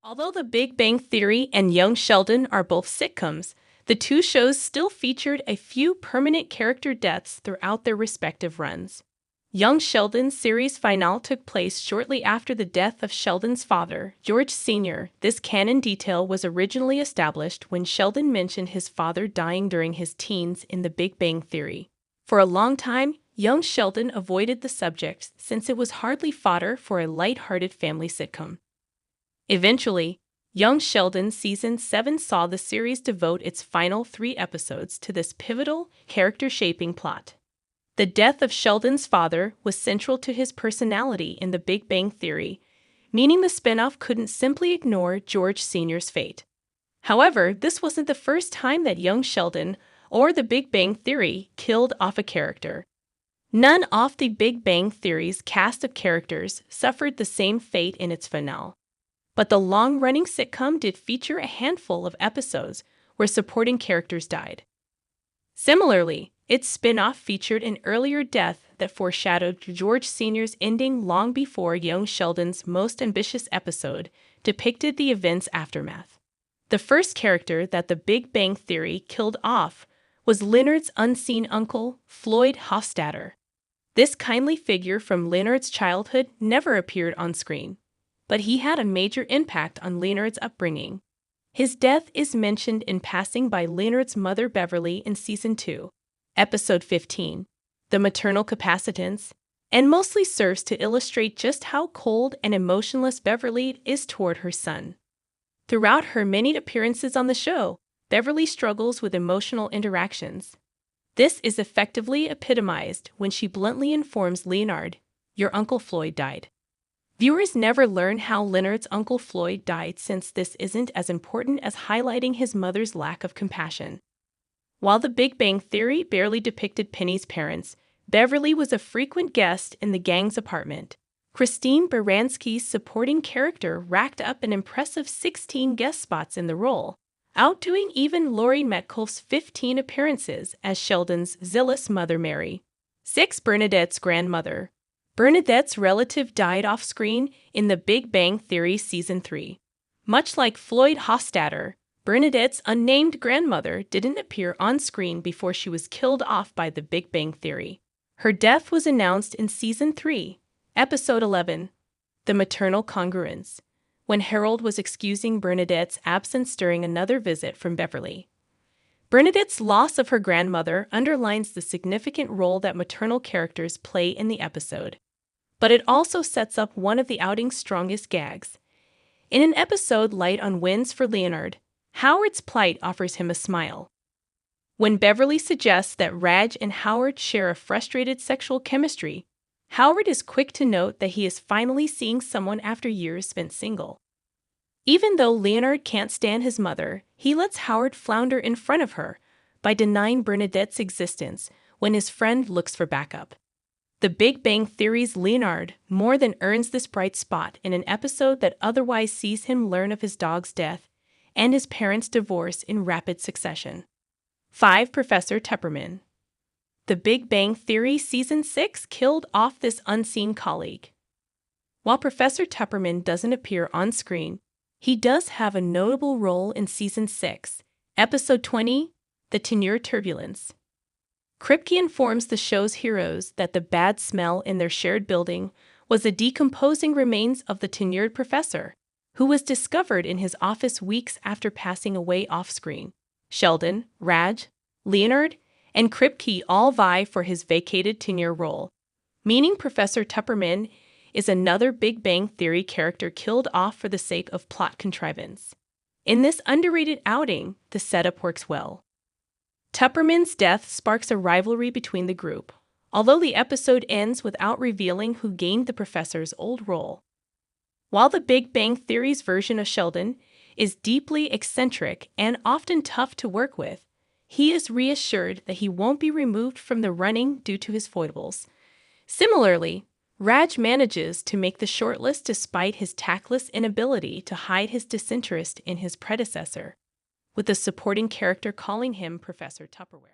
Although The Big Bang Theory and Young Sheldon are both sitcoms, the two shows still featured a few permanent character deaths throughout their respective runs. Young Sheldon's series finale took place shortly after the death of Sheldon's father, George Sr. This canon detail was originally established when Sheldon mentioned his father dying during his teens in The Big Bang Theory. For a long time, young Sheldon avoided the subject since it was hardly fodder for a light-hearted family sitcom. Eventually, Young Sheldon Season 7 saw the series devote its final 3 episodes to this pivotal, character-shaping plot. The death of Sheldon's father was central to his personality in The Big Bang Theory, meaning the spinoff couldn't simply ignore George Sr.'s fate. However, this wasn't the first time that Young Sheldon or The Big Bang Theory killed off a character. None of The Big Bang Theory's cast of characters suffered the same fate in its finale. But the long-running sitcom did feature a handful of episodes where supporting characters died. Similarly, its spin-off featured an earlier death that foreshadowed George Sr.'s ending long before Young Sheldon's most ambitious episode depicted the event's aftermath. The first character that The Big Bang Theory killed off was Leonard's unseen uncle, Floyd Hofstadter. This kindly figure from Leonard's childhood never appeared on screen, but he had a major impact on Leonard's upbringing. His death is mentioned in passing by Leonard's mother Beverly in Season 2, Episode 15, The Maternal Capacitance, and mostly serves to illustrate just how cold and emotionless Beverly is toward her son. Throughout her many appearances on the show, Beverly struggles with emotional interactions. This is effectively epitomized when she bluntly informs Leonard, "Your Uncle Floyd died." Viewers never learn how Leonard's Uncle Floyd died since this isn't as important as highlighting his mother's lack of compassion. While The Big Bang Theory barely depicted Penny's parents, Beverly was a frequent guest in the gang's apartment. Christine Baranski's supporting character racked up an impressive 16 guest spots in the role, outdoing even Laurie Metcalf's 15 appearances as Sheldon's zealous mother Mary. 6. Bernadette's grandmother. Bernadette's relative died off-screen in The Big Bang Theory Season 3. Much like Floyd Hofstadter, Bernadette's unnamed grandmother didn't appear on screen before she was killed off by The Big Bang Theory. Her death was announced in Season 3, Episode 11, The Maternal Congruence, when Harold was excusing Bernadette's absence during another visit from Beverly. Bernadette's loss of her grandmother underlines the significant role that maternal characters play in the episode. But it also sets up one of the outing's strongest gags. In an episode light on wins for Leonard, Howard's plight offers him a smile. When Beverly suggests that Raj and Howard share a frustrated sexual chemistry, Howard is quick to note that he is finally seeing someone after years spent single. Even though Leonard can't stand his mother, he lets Howard flounder in front of her by denying Bernadette's existence when his friend looks for backup. The Big Bang Theory's Leonard more than earns this bright spot in an episode that otherwise sees him learn of his dog's death and his parents' divorce in rapid succession. 5. Professor Tupperman. The Big Bang Theory Season 6 killed off this unseen colleague. While Professor Tupperman doesn't appear on screen, he does have a notable role in Season 6, Episode 20, The Tenure Turbulence. Kripke informs the show's heroes that the bad smell in their shared building was the decomposing remains of the tenured professor, who was discovered in his office weeks after passing away off-screen. Sheldon, Raj, Leonard, and Kripke all vie for his vacated tenure role, meaning Professor Tupperman is another Big Bang Theory character killed off for the sake of plot contrivance. In this underrated outing, the setup works well. Tupperman's death sparks a rivalry between the group, although the episode ends without revealing who gained the professor's old role. While The Big Bang Theory's version of Sheldon is deeply eccentric and often tough to work with, he is reassured that he won't be removed from the running due to his foibles. Similarly, Raj manages to make the shortlist despite his tactless inability to hide his disinterest in his predecessor, with the supporting character calling him Professor Tupperware.